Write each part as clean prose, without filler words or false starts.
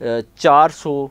400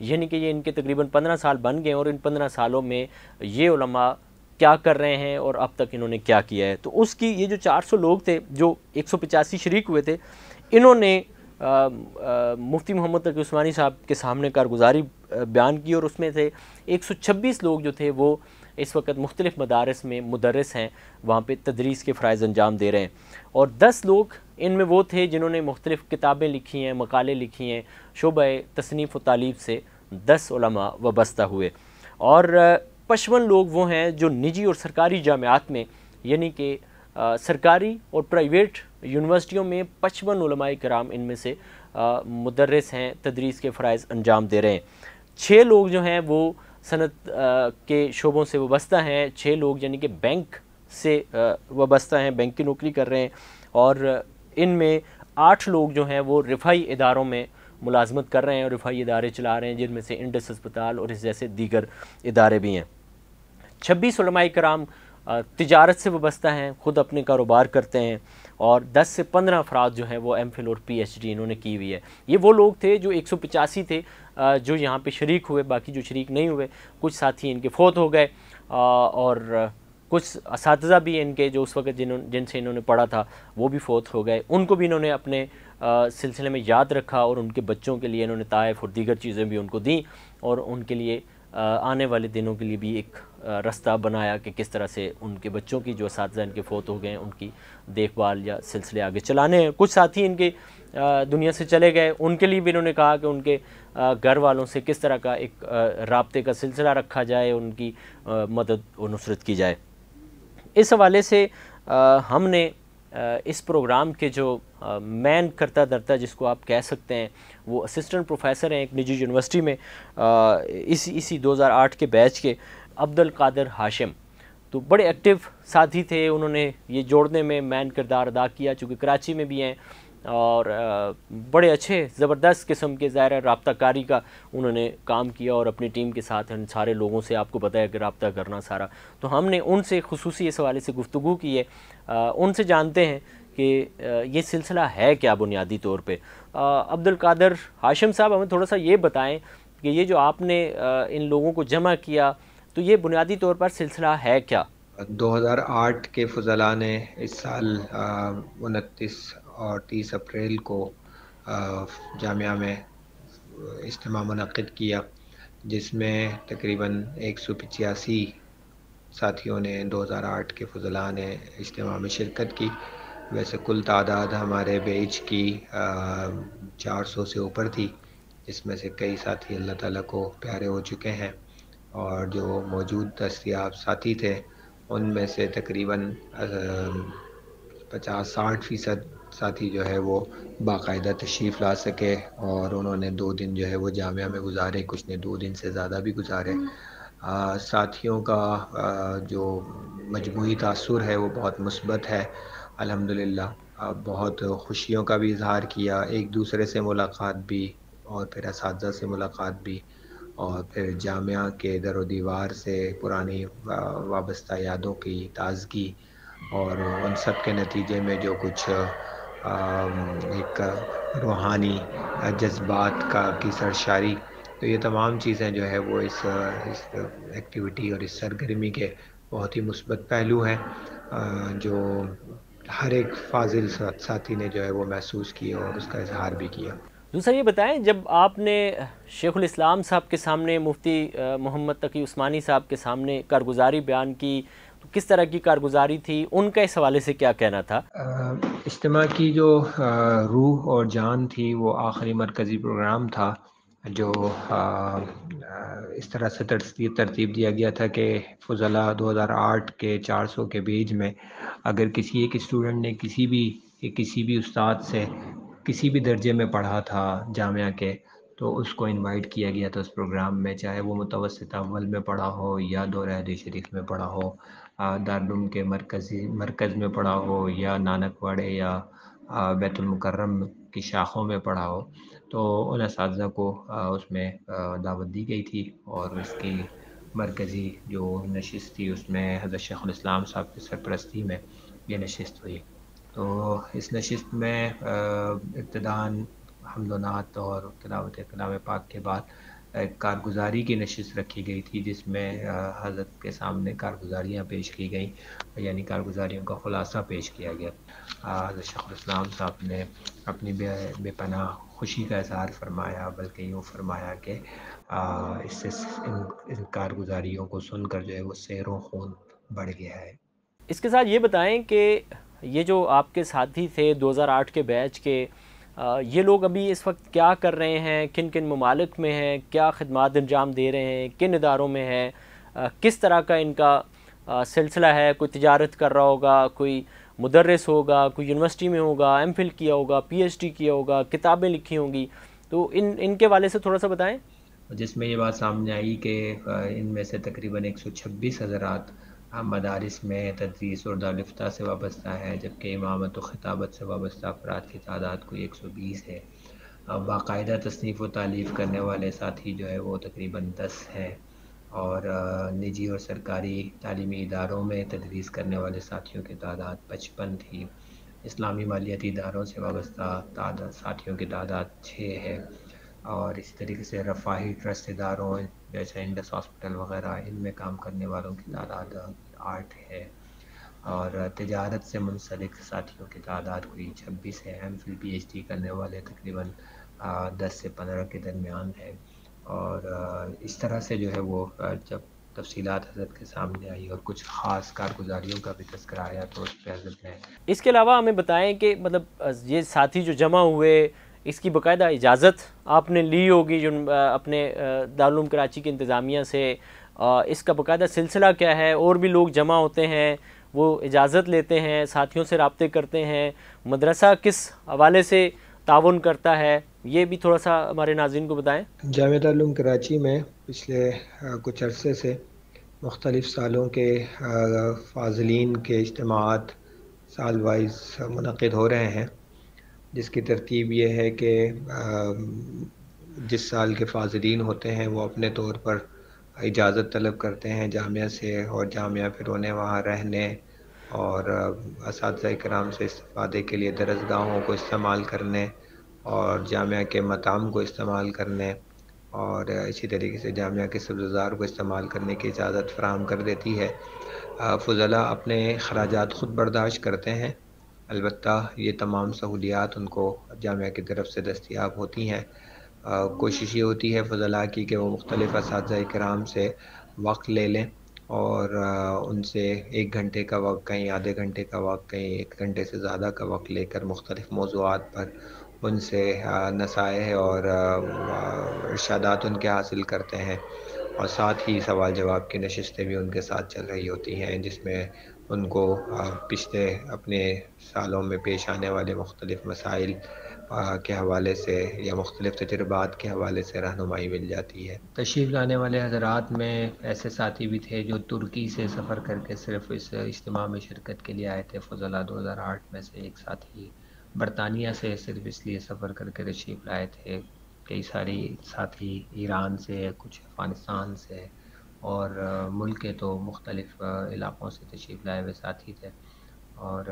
یعنی کہ یہ ان کے تقریباً 15 سال بن گئے، اور ان 15 سالوں میں یہ علماء کیا کر رہے ہیں اور اب تک انہوں نے کیا کیا ہے۔ تو اس کی یہ جو 400 لوگ تھے جو 185 شریک ہوئے تھے، انہوں نے مفتی محمد تقی عثمانی صاحب کے سامنے کارگزاری بیان کی، اور اس میں سے 126 لوگ جو تھے وہ اس وقت مختلف مدارس میں مدرس ہیں، وہاں پہ تدریس کے فرائض انجام دے رہے ہیں، اور 10 لوگ ان میں وہ تھے جنہوں نے مختلف کتابیں لکھی ہیں، مقالے لکھی ہیں، شعبہ تصنیف و تعلیف سے 10 علماء وابستہ ہوئے، اور 55 لوگ وہ ہیں جو نجی اور سرکاری جامعات میں، یعنی کہ سرکاری اور پرائیویٹ یونیورسٹیوں میں 55 علماء کرام ان میں سے مدرس ہیں، تدریس کے فرائض انجام دے رہے ہیں۔ 6 لوگ جو ہیں وہ صنعت کے شعبوں سے وابستہ ہیں، 6 لوگ یعنی کہ بینک سے وابستہ ہیں، بینک کی نوکری کر رہے ہیں، اور ان میں 8 لوگ جو ہیں وہ رفاعی اداروں میں ملازمت کر رہے ہیں اور رفاعی ادارے چلا رہے ہیں، جن میں سے انڈس اسپتال اور اس جیسے دیگر ادارے بھی ہیں۔ 26 علماء کرام تجارت سے وابستہ ہیں، خود اپنے کاروبار کرتے ہیں، اور 10 سے 15 افراد جو ہیں وہ ایم فل اور پی ایچ ڈی انہوں نے کی ہوئی ہے۔ یہ وہ لوگ تھے جو 185 تھے جو یہاں پہ شریک ہوئے، باقی جو شریک نہیں ہوئے، کچھ ساتھی ان کے فوت ہو گئے، اور کچھ اساتذہ بھی ان کے جو اس وقت جن سے انہوں نے پڑھا تھا وہ بھی فوت ہو گئے، ان کو بھی انہوں نے اپنے سلسلے میں یاد رکھا، اور ان کے بچوں کے لیے انہوں نے تحائف اور دیگر چیزیں بھی ان کو دیں، اور ان کے لیے آنے والے دنوں کے لیے بھی ایک رستہ بنایا کہ کس طرح سے ان کے بچوں کی جو اساتذہ ان کے فوت ہو گئے ہیں ان کی دیکھ بھال یا سلسلے آگے چلانے ہیں۔ کچھ ساتھی ان کے دنیا سے چلے گئے، ان کے لیے بھی انہوں نے کہا کہ ان کے گھر والوں سے کس طرح کا ایک رابطے کا سلسلہ رکھا جائے، ان کی مدد و نصرت کی جائے۔ اس حوالے سے ہم نے اس پروگرام کے جو مین کرتا دھرتا جس کو آپ کہہ سکتے ہیں، وہ اسسٹنٹ پروفیسر ہیں ایک نجی یونیورسٹی میں، اسی 2008 کے بیچ کے، عبد القادر ہاشم، تو بڑے ایکٹیو ساتھی تھے، انہوں نے یہ جوڑنے میں مین کردار ادا کیا، چونکہ کراچی میں بھی ہیں، اور بڑے اچھے زبردست قسم کے ظاہر رابطہ کاری کا انہوں نے کام کیا، اور اپنی ٹیم کے ساتھ ان سارے لوگوں سے آپ کو پتہ ہے کہ رابطہ کرنا سارا، تو ہم نے ان سے خصوصی اس حوالے سے گفتگو کی ہے، ان سے جانتے ہیں کہ یہ سلسلہ ہے کیا بنیادی طور پہ۔ عبد القادر ہاشم صاحب، ہمیں تھوڑا سا یہ بتائیں کہ یہ جو آپ نے ان لوگوں کو جمع کیا، تو یہ بنیادی طور پر سلسلہ ہے کیا؟ 2008 کے فضلاء نے اس سال 29 اور 30 اپریل کو جامعہ میں اجتماع منعقد کیا، جس میں تقریباً 185 ساتھیوں نے 2008 کے فضلاء نے اجتماع میں شرکت کی۔ ویسے کل تعداد ہمارے بیچ کی 400 سے اوپر تھی، جس میں سے کئی ساتھی اللہ تعالیٰ کو پیارے ہو چکے ہیں، اور جو موجود دستیاب ساتھی تھے ان میں سے تقریباً 50-60% ساتھی جو ہے وہ باقاعدہ تشریف لا سکے، اور انہوں نے 2 دن جو ہے وہ جامعہ میں گزارے، کچھ نے 2 دن سے زیادہ بھی گزارے۔ ساتھیوں کا جو مجموعی تاثر ہے وہ بہت مثبت ہے الحمدللہ، بہت خوشیوں کا بھی اظہار کیا، ایک دوسرے سے ملاقات بھی، اور پھر اساتذہ سے ملاقات بھی، اور پھر جامعہ کے در و دیوار سے پرانی وابستہ یادوں کی تازگی، اور ان سب کے نتیجے میں جو کچھ ایک روحانی جذبات کی سرشاری، تو یہ تمام چیزیں جو ہے وہ اس ایکٹیویٹی اور اس سرگرمی کے بہت ہی مثبت پہلو ہیں، جو ہر ایک فاضل ساتھی نے جو ہے وہ محسوس کیا اور اس کا اظہار بھی کیا۔ دوسرا یہ بتائیں، جب آپ نے شیخ الاسلام صاحب کے سامنے، مفتی محمد تقی عثمانی صاحب کے سامنے کارگزاری بیان کی، تو کس طرح کی کارگزاری تھی، ان کا اس حوالے سے کیا کہنا تھا؟ اجتماع کی جو روح اور جان تھی وہ آخری مرکزی پروگرام تھا، جو اس طرح سے ترتیب دیا گیا تھا کہ فضلاء 2008 کے 400 کے بیج میں اگر کسی ایک اسٹوڈنٹ نے کسی بھی استاد سے کسی بھی درجے میں پڑھا تھا جامعہ کے، تو اس کو انوائٹ کیا گیا تھا اس پروگرام میں، چاہے وہ متوسط اول میں پڑھا ہو یا دورہ حدیث شریف میں پڑھا ہو، دارالعلوم کے مرکز میں پڑھا ہو، یا نانک واڑے یا بیت المکرم کی شاخوں میں پڑھا ہو، تو ان اساتذہ کو اس میں دعوت دی گئی تھی، اور اس کی مرکزی جو نشست تھی اس میں حضرت شیخ الاسلام صاحب کی سرپرستی میں یہ نشست ہوئی۔ تو اس نشست میں ابتداً حمد و نعت اور تلاوت کلام پاک کے بعد ایک کارگزاری کی نشست رکھی گئی تھی جس میں حضرت کے سامنے کارگزاریاں پیش کی گئیں، یعنی کارگزاریوں کا خلاصہ پیش کیا گیا۔ حضرت شیخ الاسلام صاحب نے اپنی بے پناہ خوشی کا اظہار فرمایا، بلکہ یوں فرمایا کہ اس سے ان کارگزاریوں کو سن کر جو ہے وہ سیر و خون بڑھ گیا ہے۔ اس کے ساتھ یہ بتائیں کہ یہ جو آپ کے ساتھی تھے 2008 کے بیچ کے، یہ لوگ ابھی اس وقت کیا کر رہے ہیں، کن کن ممالک میں ہیں، کیا خدمات انجام دے رہے ہیں، کن اداروں میں ہیں، کس طرح کا ان کا سلسلہ ہے؟ کوئی تجارت کر رہا ہوگا، کوئی مدرس ہوگا، کوئی یونیورسٹی میں ہوگا، ایم فل کیا ہوگا، پی ایچ ڈی کیا ہوگا، کتابیں لکھی ہوں گی، تو ان کے والے سے تھوڑا سا بتائیں۔ جس میں یہ بات سامنے آئی کہ ان میں سے تقریباً 126 حضرات مدارس میں تدریس اور دارالفتہ سے وابستہ ہے، جبکہ امامت و خطابت سے وابستہ افراد کی تعداد کوئی 120 ہے۔ باقاعدہ تصنیف و تالیف کرنے والے ساتھی جو ہے وہ تقریباً 10 ہیں، اور نجی اور سرکاری تعلیمی اداروں میں تدریس کرنے والے ساتھیوں کی تعداد 55 تھی۔ اسلامی مالیاتی اداروں سے وابستہ ساتھیوں کی تعداد 6 ہے، اور اس طریقے سے رفاہی ٹرسٹ اداروں جیسے انڈس ہاسپٹل وغیرہ ان میں کام کرنے والوں کی تعداد 8 ہے، اور تجارت سے منسلک ساتھیوں کی تعداد کوئی 26 ہے۔ M Phil P H D کرنے والے تقریباً 10 سے 15 کے درمیان ہے، اور اس طرح سے جو ہے وہ جب تفصیلات حضرت کے سامنے آئی اور کچھ خاص کارگزاریوں کا بھی تذکرہ آیا تو اس پہ حضرت نے اس کے علاوہ ہمیں بتائیں کہ مطلب یہ ساتھی جو جمع ہوئے، اس کی باقاعدہ اجازت آپ نے لی ہوگی جو اپنے دارالعلوم کراچی کی انتظامیہ سے، اس کا باقاعدہ سلسلہ کیا ہے؟ اور بھی لوگ جمع ہوتے ہیں، وہ اجازت لیتے ہیں، ساتھیوں سے رابطے کرتے ہیں، مدرسہ کس حوالے سے تعاون کرتا ہے؟ یہ بھی تھوڑا سا ہمارے ناظرین کو بتائیں۔ جامعہ دارالعلوم کراچی میں پچھلے کچھ عرصے سے مختلف سالوں کے فاضلین کے اجتماعات سال وائز منعقد ہو رہے ہیں، جس کی ترتیب یہ ہے کہ جس سال کے فاضلین ہوتے ہیں وہ اپنے طور پر اجازت طلب کرتے ہیں جامعہ سے، اور جامعہ پھر انہیں وہاں رہنے اور اساتذہ کرام سے استفادے کے لیے درسگاہوں کو استعمال کرنے اور جامعہ کے مطعم کو استعمال کرنے اور اسی طریقے سے جامعہ کے سبززار کو استعمال کرنے کی اجازت فراہم کر دیتی ہے۔ فضلاء اپنے اخراجات خود برداشت کرتے ہیں، البتہ یہ تمام سہولیات ان کو جامعہ کی طرف سے دستیاب ہوتی ہیں۔ کوشش یہ ہوتی ہے فضلاء کی کہ وہ مختلف اساتذہ کرام سے وقت لے لیں اور ان سے 1 گھنٹے کا وقت، کہیں آدھے گھنٹے کا وقت، کہیں 1 گھنٹے سے زیادہ کا وقت لے کر مختلف موضوعات پر ان سے نصائح اور ارشادات ان کے حاصل کرتے ہیں، اور ساتھ ہی سوال جواب کی نشستیں بھی ان کے ساتھ چل رہی ہوتی ہیں، جس میں ان کو پچھلے اپنے سالوں میں پیش آنے والے مختلف مسائل کے حوالے سے یا مختلف تجربات کے حوالے سے رہنمائی مل جاتی ہے۔ تشریف لانے والے حضرات میں ایسے ساتھی بھی تھے جو ترکی سے سفر کر کے صرف اس اجتماع میں شرکت کے لیے آئے تھے۔ فضلاء 2008 میں سے ایک ساتھی برطانیہ سے صرف اس لیے سفر کر کے تشریف لائے تھے، کئی ساری ساتھی ایران سے، کچھ افغانستان سے، اور ملک کے تو مختلف علاقوں سے تشریف لائے ہوئے ساتھی تھے، اور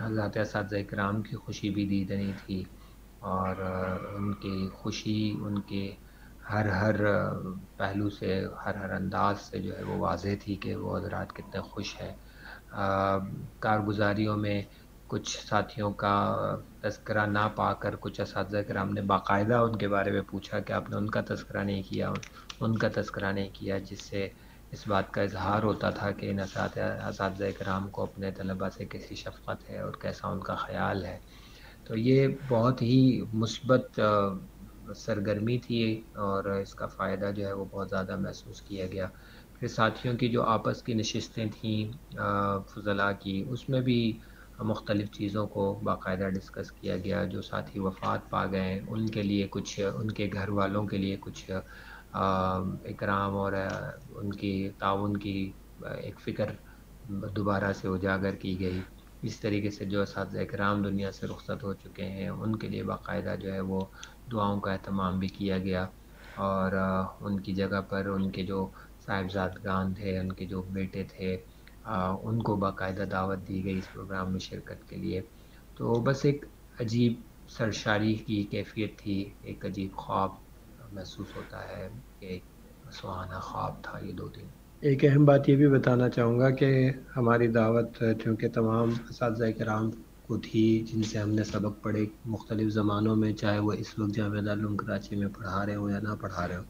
حضرات اساتذہ کرام کی خوشی بھی دیدنی تھی، اور ان کی خوشی ان کے ہر پہلو سے، ہر انداز سے جو ہے وہ واضح تھی کہ وہ حضرات کتنے خوش ہیں۔ کارگزاریوں میں کچھ ساتھیوں کا تذکرہ نہ پا کر کچھ اساتذہ کرام نے باقاعدہ ان کے بارے میں پوچھا کہ آپ نے ان کا تذکرہ نہیں کیا، ان کا تذکرہ نہیں کیا، جس سے اس بات کا اظہار ہوتا تھا کہ ان اساتذہ کرام کو اپنے طلباء سے کیسی شفقت ہے اور کیسا ان کا خیال ہے۔ تو یہ بہت ہی مثبت سرگرمی تھی، اور اس کا فائدہ جو ہے وہ بہت زیادہ محسوس کیا گیا۔ پھر ساتھیوں کی جو آپس کی نشستیں تھیں فضلاء کی، اس میں بھی مختلف چیزوں کو باقاعدہ ڈسکس کیا گیا۔ جو ساتھی وفات پا گئے ان کے لیے کچھ، ان کے گھر والوں کے لیے کچھ اکرام اور ان کی تعاون کی ایک فکر دوبارہ سے اجاگر کی گئی۔ اس طریقے سے جو اساتذہ کرام دنیا سے رخصت ہو چکے ہیں ان کے لیے باقاعدہ جو ہے وہ دعاؤں کا اہتمام بھی کیا گیا، اور ان کی جگہ پر ان کے جو صاحبزادگان تھے، ان کے جو بیٹے تھے، ان کو باقاعدہ دعوت دی گئی اس پروگرام میں شرکت کے لیے۔ تو بس ایک عجیب سرشاری کی کیفیت تھی، ایک عجیب خواب محسوس ہوتا ہے کہ ایک سہانا خواب تھا یہ 2 دن۔ ایک اہم بات یہ بھی بتانا چاہوں گا کہ ہماری دعوت چونکہ تمام اساتذہ کرام کو تھی جن سے ہم نے سبق پڑھے مختلف زمانوں میں، چاہے وہ اس وقت جامعہ دارالعلوم کراچی میں پڑھا رہے ہوں یا نہ پڑھا رہے ہوں،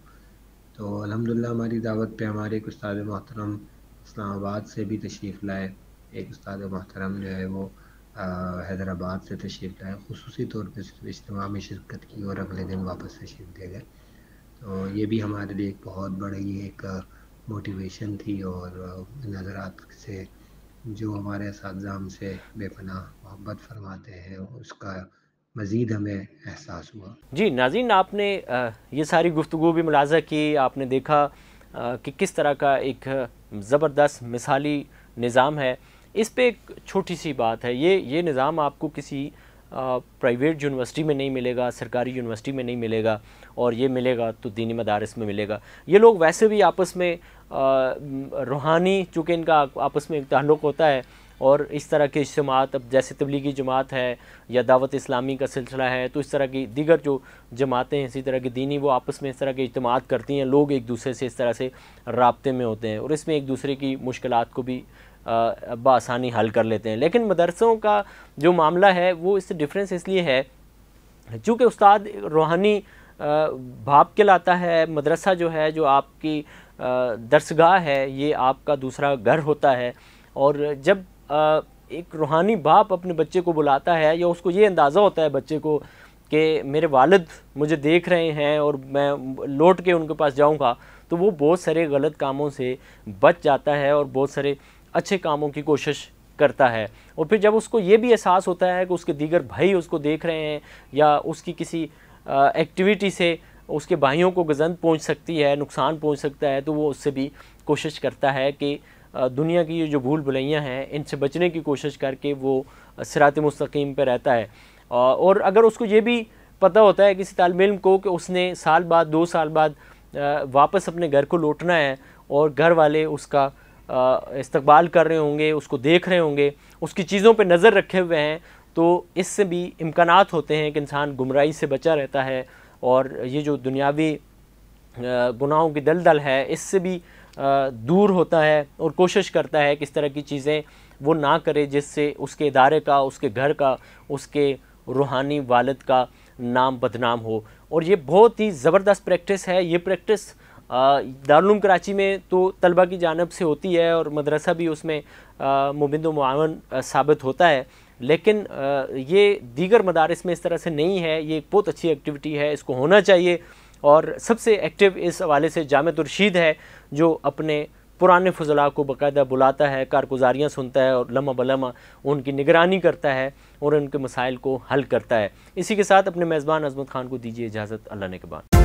تو الحمدللہ ہماری دعوت پہ ہمارے ایک استاد محترم اسلام آباد سے بھی تشریف لائے، ایک استاد محترم جو ہے وہ حیدرآباد سے تشریف لائے، خصوصی طور پہ اجتماع میں شرکت کی اور اگلے دن واپس تشریف لے گئے۔ تو یہ بھی ہمارے لیے ایک بہت بڑی ایک موٹیویشن تھی، اور نظرات سے جو ہمارے اساتذہ ہم سے بے پناہ محبت فرماتے ہیں اس کا مزید ہمیں احساس ہوا۔ جی ناظرین، آپ نے یہ ساری گفتگو بھی ملاحظہ کی، آپ نے دیکھا کہ کس طرح کا ایک زبردست مثالی نظام ہے۔ اس پہ ایک چھوٹی سی بات ہے، یہ نظام آپ کو کسی پرائیویٹ یونیورسٹی میں نہیں ملے گا، سرکاری یونیورسٹی میں نہیں ملے گا، اور یہ ملے گا تو دینی مدارس میں ملے گا۔ یہ لوگ ویسے بھی آپس میں روحانی، چونکہ ان کا آپس میں ایک تعلق ہوتا ہے، اور اس طرح کے اجتماعات، اب جیسے تبلیغی جماعت ہے یا دعوت اسلامی کا سلسلہ ہے، تو اس طرح کی دیگر جو جماعتیں ہیں اسی طرح کی دینی، وہ آپس میں اس طرح کے اجتماعات کرتی ہیں، لوگ ایک دوسرے سے اس طرح سے رابطے میں ہوتے ہیں، اور اس میں ایک دوسرے کی مشکلات کو بھی بآسانی حل کر لیتے ہیں۔ لیکن مدرسوں کا جو معاملہ ہے وہ اس سے ڈفرینس اس لیے ہے چونکہ استاد روحانی بھاپ کے لاتا ہے، مدرسہ جو ہے، جو آپ کی درسگاہ ہے، یہ آپ کا دوسرا گھر ہوتا ہے، اور جب ایک روحانی باپ اپنے بچے کو بلاتا ہے، یا اس کو یہ اندازہ ہوتا ہے بچے کو کہ میرے والد مجھے دیکھ رہے ہیں اور میں لوٹ کے ان کے پاس جاؤں گا، تو وہ بہت سارے غلط کاموں سے بچ جاتا ہے اور بہت سارے اچھے کاموں کی کوشش کرتا ہے۔ اور پھر جب اس کو یہ بھی احساس ہوتا ہے کہ اس کے دیگر بھائی اس کو دیکھ رہے ہیں، یا اس کی کسی ایکٹیویٹی سے اس کے بھائیوں کو گزند پہنچ سکتی ہے، نقصان پہنچ سکتا ہے، تو وہ اس سے بھی کوشش کرتا ہے کہ دنیا کی یہ جو بھول بھلائیاں ہیں ان سے بچنے کی کوشش کر کے وہ صراط مستقیم پہ رہتا ہے۔ اور اگر اس کو یہ بھی پتہ ہوتا ہے کسی طالب علم کو کہ اس نے سال بعد 2 سال بعد واپس اپنے گھر کو لوٹنا ہے، اور گھر والے اس کا استقبال کر رہے ہوں گے، اس کو دیکھ رہے ہوں گے، اس کی چیزوں پہ نظر رکھے ہوئے ہیں، تو اس سے بھی امکانات ہوتے ہیں کہ انسان گمراہی سے بچا رہتا ہے، اور یہ جو دنیاوی گناہوں کی دلدل ہے اس سے بھی دور ہوتا ہے، اور کوشش کرتا ہے کہ اس طرح کی چیزیں وہ نہ کرے جس سے اس کے ادارے کا، اس کے گھر کا، اس کے روحانی والد کا نام بدنام ہو۔ اور یہ بہت ہی زبردست پریکٹس ہے۔ یہ پریکٹس دارالعلوم کراچی میں تو طلبہ کی جانب سے ہوتی ہے، اور مدرسہ بھی اس میں مبند و معاون ثابت ہوتا ہے، لیکن یہ دیگر مدارس میں اس طرح سے نہیں ہے۔ یہ ایک بہت اچھی ایکٹیویٹی ہے، اس کو ہونا چاہیے، اور سب سے ایکٹیو اس حوالے سے جامعۃ الرشید ہے، جو اپنے پرانے فضلاء کو باقاعدہ بلاتا ہے، کارگزاریاں سنتا ہے، اور لمحہ بلمحہ ان کی نگرانی کرتا ہے اور ان کے مسائل کو حل کرتا ہے۔ اسی کے ساتھ اپنے میزبان عظمت خان کو دیجیے اجازت، اللہ نے کے بعد۔